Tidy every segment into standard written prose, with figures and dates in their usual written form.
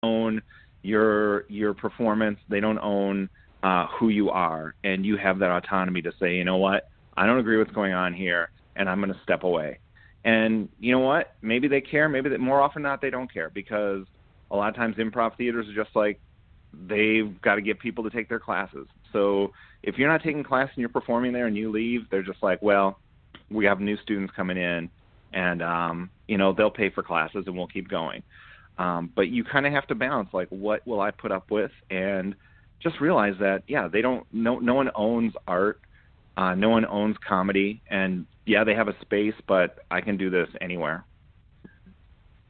own your performance. They don't own who you are, and you have that autonomy to say, you know what, I don't agree with what's going on here, and I'm going to step away. And you know what? Maybe they care. Maybe more often than not they don't care, because a lot of times improv theaters are just like, they've got to get people to take their classes. So if you're not taking class and you're performing there and you leave, they're just like, well, we have new students coming in, and they'll pay for classes and we'll keep going. But you kind of have to balance, like, what will I put up with, and just realize that, yeah, no one owns art, no one owns comedy, and yeah, they have a space, but I can do this anywhere.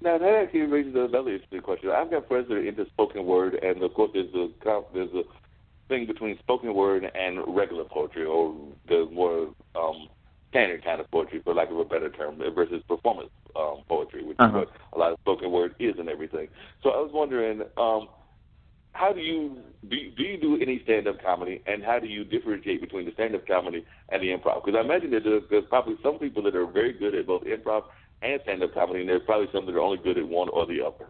Now, that actually raises another interesting question. I've got friends that are into spoken word, and of course there's a thing between spoken word and regular poetry, or the more standard kind of poetry, for lack of a better term, versus performance poetry, which is what a lot of spoken word is and everything. So I was wondering, how do you do any stand-up comedy, and how do you differentiate between the stand-up comedy and the improv? Because I imagine that there's probably some people that are very good at both improv and stand-up comedy, and there's probably some that are only good at one or the other.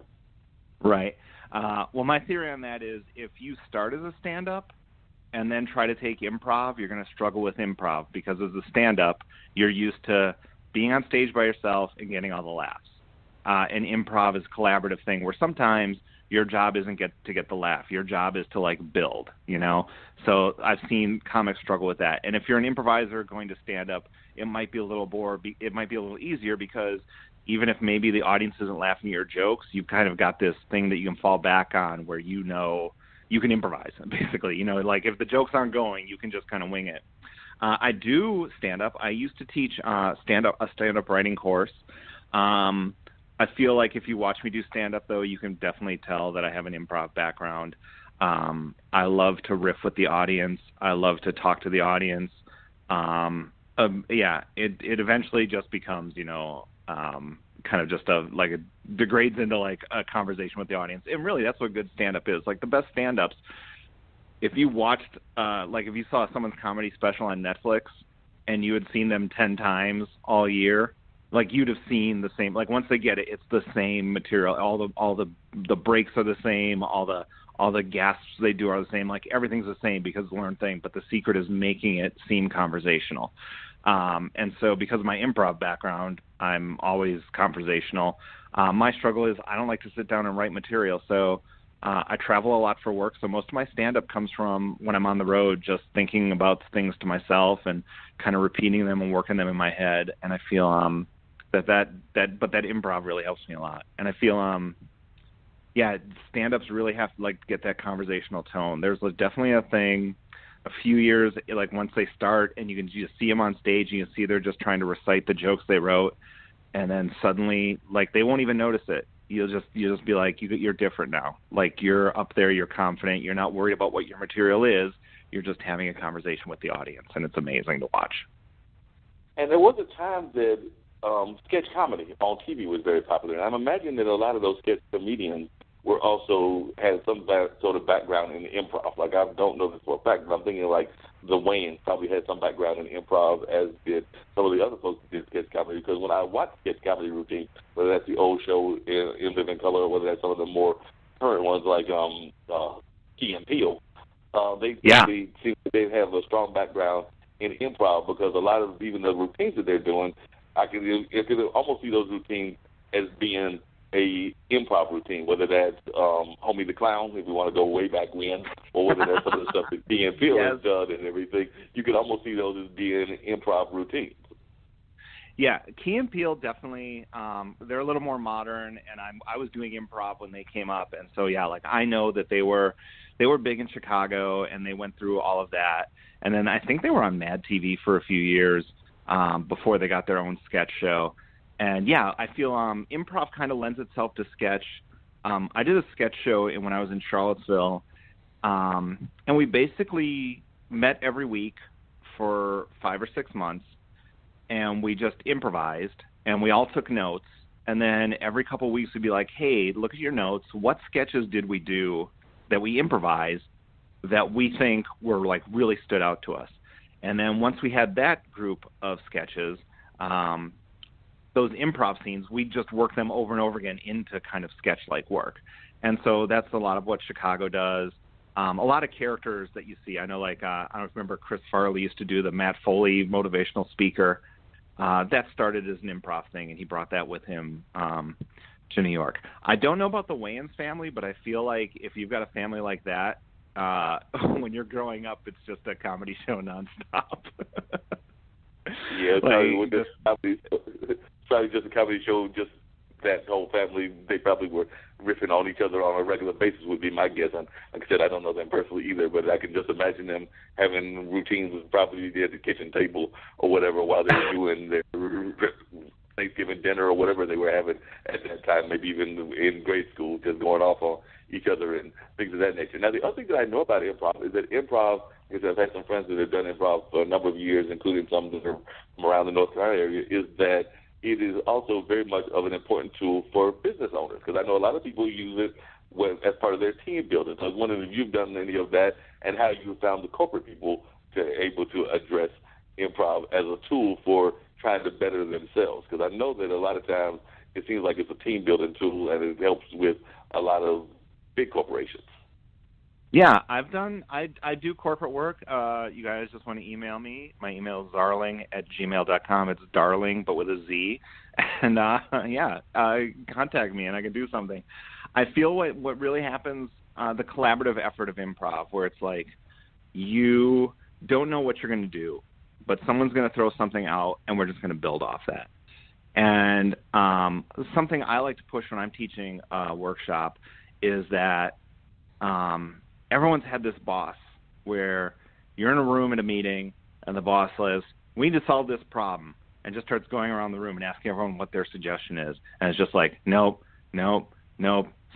Right. Well, my theory on that is, if you start as a stand-up and then try to take improv, you're going to struggle with improv, because as a stand-up, you're used to being on stage by yourself and getting all the laughs. And improv is a collaborative thing where sometimes your job isn't to get the laugh. Your job is to, like, build, So I've seen comics struggle with that. And if you're an improviser going to stand up, it might be a little easier, because even if maybe the audience isn't laughing at your jokes, you've kind of got this thing that you can fall back on where you can improvise, basically. Like, if the jokes aren't going, you can just kind of wing it. I do stand up. I used to teach a stand-up writing course. I feel like if you watch me do stand-up, though, you can definitely tell that I have an improv background. I love to riff with the audience. I love to talk to the audience. It eventually just becomes, kind of just degrades into like a conversation with the audience. And really, that's what good stand-up is. Like, the best stand-ups, if you watched, if you saw someone's comedy special on Netflix and you had seen them 10 times all year, like, you'd have seen the same. Like, once they get it, it's the same material. All the breaks are the same. All the gasps they do are the same. Like, everything's the same because it's a learned thing. But the secret is making it seem conversational. And so, because of my improv background, I'm always conversational. My struggle is I don't like to sit down and write material. So I travel a lot for work. So most of my stand-up comes from when I'm on the road, just thinking about things to myself and kind of repeating them and working them in my head. And I feel that improv really helps me a lot. And I feel, stand-ups really have to, like, get that conversational tone. There's definitely a thing, a few years, like, once they start and you can just see them on stage and you can see they're just trying to recite the jokes they wrote. And then suddenly, like, they won't even notice it. You'll just be like, you're different now. Like, you're up there, you're confident, you're not worried about what your material is. You're just having a conversation with the audience, and it's amazing to watch. And there was a time that sketch comedy on TV was very popular. And I'm imagining that a lot of those sketch comedians had some sort of background in improv. Like, I don't know this for a fact, but I'm thinking like the Wayans probably had some background in improv, as did some of the other folks who did sketch comedy. Because when I watch sketch comedy routines, whether that's the old show in Living Color, or whether that's some of the more current ones like Key-and-Peele, they seem they have a strong background in improv, because a lot of even the routines that they're doing, I can almost see those routines as being a improv routine, whether that's Homie the Clown, if we want to go way back when, or whether that's some of the stuff that Key-and-Peele has done and everything. You could almost see those as being improv routines. Yeah, Key-and-Peele definitely, they're a little more modern, and I was doing improv when they came up, and so I know that they were big in Chicago, and they went through all of that, and then I think they were on Mad TV for a few years before they got their own sketch show. And I feel improv kind of lends itself to sketch. I did a sketch show when I was in Charlottesville, and we basically met every week for 5 or 6 months, and we just improvised, and we all took notes. And then every couple of weeks we'd be like, hey, look at your notes. What sketches did we do that we improvised that we think were, like, really stood out to us? And then once we had that group of sketches, those improv scenes, we just work them over and over again into kind of sketch-like work. And so that's a lot of what Chicago does. A lot of characters that you see. I know, like, I don't know if you remember Chris Farley used to do the Matt Foley motivational speaker. That started as an improv thing, and he brought that with him to New York. I don't know about the Wayans family, but I feel like if you've got a family like that, when you're growing up, it's just a comedy show nonstop. Yeah, probably just a comedy show. Just that whole family, they probably were riffing on each other on a regular basis, would be my guess. And like I said, I don't know them personally either, but I can just imagine them having routines probably at the kitchen table or whatever while they were doing their Thanksgiving dinner or whatever they were having at that time, maybe even in grade school, just going off on each other and things of that nature. Now, the other thing that I know about improv is that improv, because I've had some friends that have done improv for a number of years, including some that are from around the North Carolina area, is that it is also very much of an important tool for business owners, because I know a lot of people use it as part of their team building. So I was wondering if you've done any of that and how you found the corporate people able to address improv as a tool for trying to better themselves, because I know that a lot of times it seems like it's a team building tool and it helps with a lot of big corporations. Yeah, I do corporate work. You guys just want to email me. My email is zarling@gmail.com. It's darling, but with a Z. And, contact me and I can do something. I feel what really happens, the collaborative effort of improv, where it's like you don't know what you're going to do, but someone's going to throw something out and we're just going to build off that. And something I like to push when I'm teaching a workshop is that everyone's had this boss where you're in a room at a meeting and the boss says, we need to solve this problem, and just starts going around the room and asking everyone what their suggestion is. And it's just like, nope,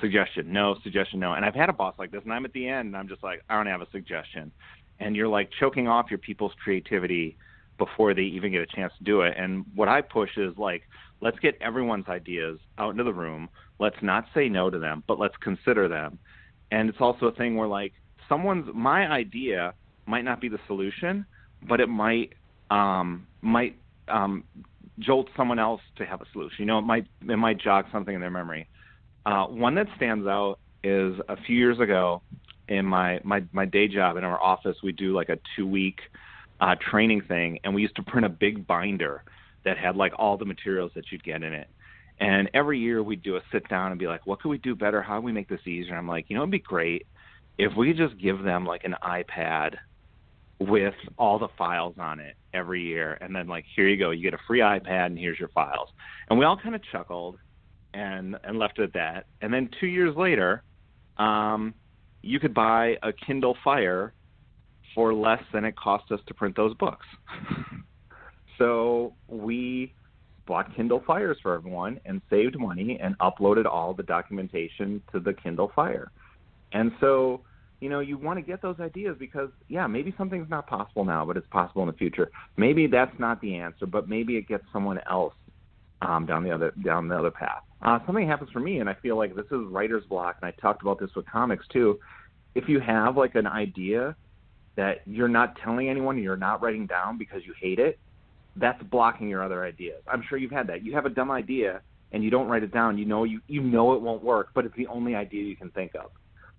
suggestion, no, suggestion, no. And I've had a boss like this, and I'm at the end and I'm just like, I don't have a suggestion. And you're like choking off your people's creativity before they even get a chance to do it. And what I push is like, let's get everyone's ideas out into the room. Let's not say no to them, but let's consider them. And it's also a thing where, like, my idea might not be the solution, but it might jolt someone else to have a solution. You know, it might jog something in their memory. One that stands out is a few years ago in my day job in our office, we do like a 2-week training thing, and we used to print a big binder that had like all the materials that you'd get in it. And every year we'd do a sit down and be like, what could we do better? How do we make this easier? And I'm like, it'd be great if we could just give them like an iPad with all the files on it every year. And then like, here you go, you get a free iPad and here's your files. And we all kind of chuckled and left it at that. And then 2 years later, you could buy a Kindle Fire for less than it cost us to print those books. So we bought Kindle Fires for everyone and saved money and uploaded all the documentation to the Kindle Fire. And so, you want to get those ideas because, maybe something's not possible now, but it's possible in the future. Maybe that's not the answer, but maybe it gets someone else down the other path. Something happens for me, and I feel like this is writer's block, and I talked about this with comics too. If you have like an idea that you're not telling anyone, you're not writing down because you hate it, that's blocking your other ideas. I'm sure you've had that. You have a dumb idea and you don't write it down. You know it won't work, but it's the only idea you can think of.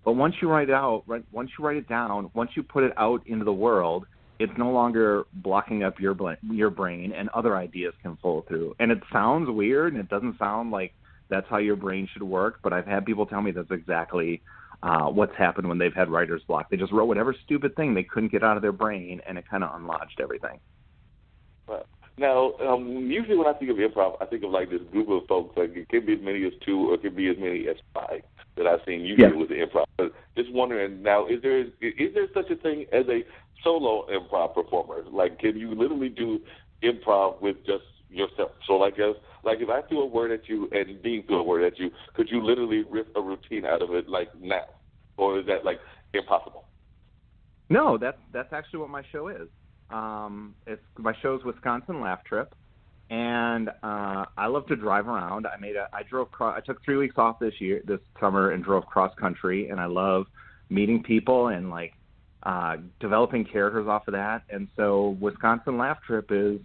But once you write it down, once you put it out into the world, it's no longer blocking up your brain, and other ideas can flow through. And it sounds weird, and it doesn't sound like that's how your brain should work, but I've had people tell me that's exactly what's happened when they've had writer's block. They just wrote whatever stupid thing they couldn't get out of their brain, and it kind of unlodged everything. Now, usually when I think of improv, I think of like this group of folks. Like it can be as many as 2 or it can be as many as 5 that I've seen usually with the improv. But just wondering now, is there such a thing as a solo improv performer? Like, can you literally do improv with just yourself? So like if I threw a word at you and Dean threw a word at you, could you literally riff a routine out of it like now, or is that like impossible? No, that's actually what my show is. My show's Wisconsin Laugh Trip, and I love to drive around. I took 3 weeks off this summer, and drove cross country, and I love meeting people and like developing characters off of that. And so Wisconsin Laugh Trip is,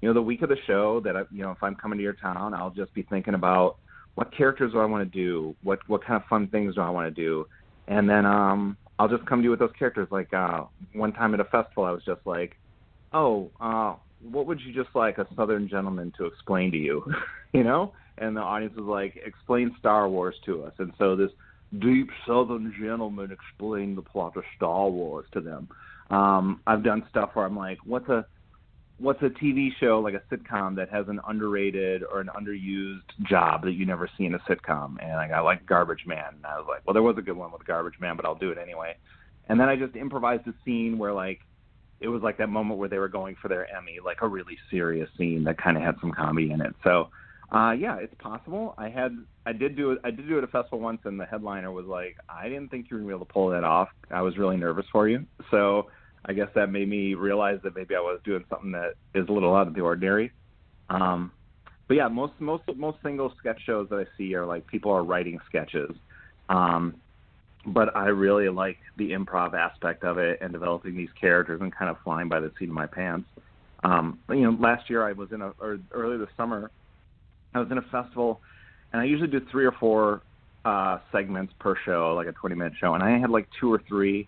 the week of the show that if I'm coming to your town, I'll just be thinking about what characters do I want to do? What kind of fun things do I want to do? And then I'll just come to you with those characters. Like one time at a festival, I was just like, oh, what would you just like a Southern gentleman to explain to you? You know? And the audience was like, explain Star Wars to us. And so this deep Southern gentleman explained the plot of Star Wars to them. I've done stuff where I'm like, what's a TV show, like a sitcom, that has an underrated or an underused job that you never see in a sitcom? And I got like Garbage Man. And I was like, well, there was a good one with Garbage Man, but I'll do it anyway. And then I just improvised a scene where like it was like that moment where they were going for their Emmy, like a really serious scene that kind of had some comedy in it. So yeah, it's possible. I did do it at a festival once, and the headliner was like, I didn't think you were going to be able to pull that off. I was really nervous for you. So I guess that made me realize that maybe I was doing something that is a little out of the ordinary. But yeah, most single sketch shows that I see are like people are writing sketches. But I really like the improv aspect of it and developing these characters and kind of flying by the seat of my pants. Last year earlier this summer, I was in a festival, and I usually do 3 or 4 segments per show, like a 20-minute show, and I had like 2 or 3,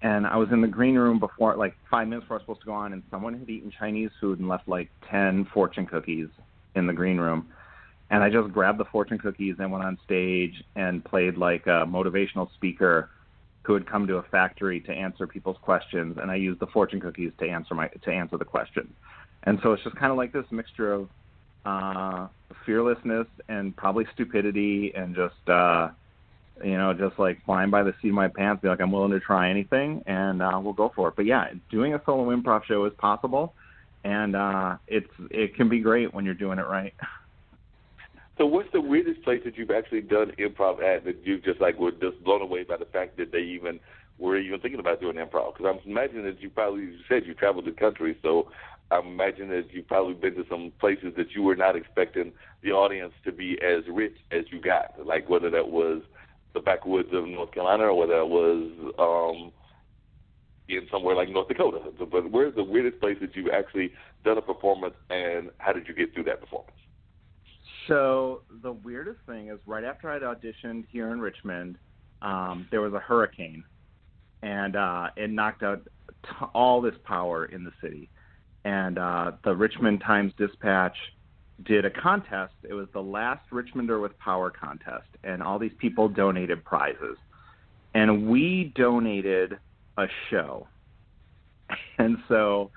and I was in the green room before, like 5 minutes before I was supposed to go on, and someone had eaten Chinese food and left like 10 fortune cookies in the green room. And I just grabbed the fortune cookies and went on stage and played like a motivational speaker who had come to a factory to answer people's questions, and I used the fortune cookies to answer the question. And so it's just kind of like this mixture of fearlessness and probably stupidity and just just like flying by the seat of my pants, be like, I'm willing to try anything, and we'll go for it. But yeah, doing a solo improv show is possible, and it can be great when you're doing it right. So what's the weirdest place that you've actually done improv at that you just like were just blown away by the fact that they even were even thinking about doing improv? Because I'm imagining that you said you traveled the country, so I'm imagining that you've probably been to some places that you were not expecting the audience to be as rich as you got, like whether that was the backwoods of North Carolina or whether it was in somewhere like North Dakota. But where's the weirdest place that you've actually done a performance, and how did you get through that performance? So the weirdest thing is right after I'd auditioned here in Richmond, there was a hurricane, and it knocked out all this power in the city. And the Richmond Times-Dispatch did a contest. It was the last Richmonder with Power contest, and all these people donated prizes. And we donated a show. And so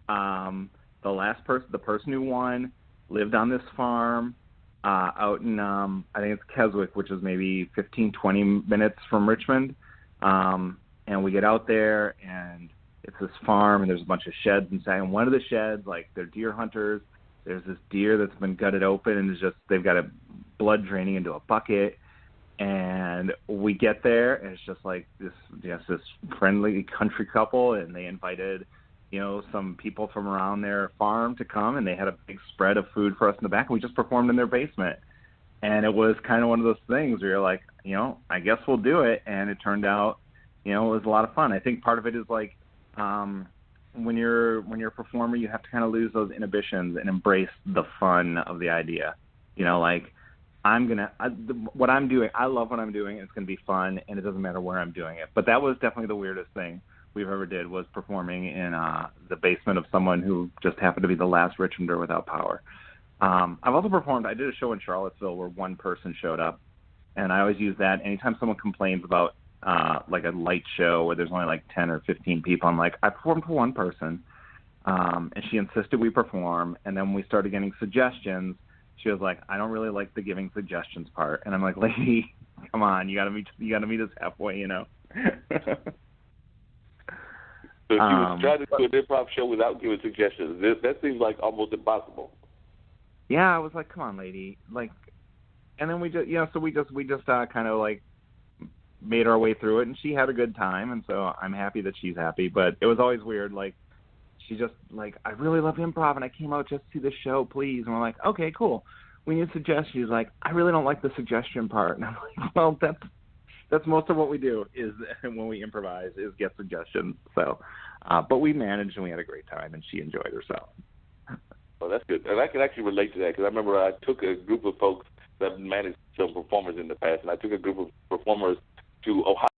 the person who won lived on this farm out in, I think it's Keswick, which is maybe 15, 20 minutes from Richmond. And we get out there, and it's this farm, and there's a bunch of sheds inside. And one of the sheds, like, they're deer hunters. There's this deer that's been gutted open, and they've got a blood draining into a bucket. And we get there, and it's just like this friendly country couple, and they invited, some people from around their farm to come, and they had a big spread of food for us in the back, and we just performed in their basement. And it was kind of one of those things where you're like, I guess we'll do it. And it turned out, it was a lot of fun. I think part of it is like, when you're a performer, you have to kind of lose those inhibitions and embrace the fun of the idea. Like, what I'm doing, I love what I'm doing, and it's going to be fun, and it doesn't matter where I'm doing it. But that was definitely the weirdest thing we've ever did, was performing in the basement of someone who just happened to be the last Richmonder without power. I've also performed, I did a show in Charlottesville where one person showed up, and I always use that. Anytime someone complains about like a light show where there's only like 10 or 15 people, I'm like, I performed for one person, and she insisted we perform, and then when we started getting suggestions, she was like, I don't really like the giving suggestions part. And I'm like, lady, come on, you gotta meet us halfway, So if you was trying to do an improv show without giving suggestions, that seems like almost impossible. Yeah, I was like, come on, lady, like, and then we just kind of like made our way through it, and she had a good time, and so I'm happy that she's happy. But it was always weird, like, she just like, I really love improv, and I came out just to see the show, please. And we're like, okay, cool. We need suggestions. She's like, I really don't like the suggestion part. And I'm like, well, that's most of what we do is when we improvise is get suggestions. So, but we managed, and we had a great time, and she enjoyed herself. Well, that's good. And I can actually relate to that, because I remember I took a group of folks that managed some performers in the past, and I took a group of performers to Ohio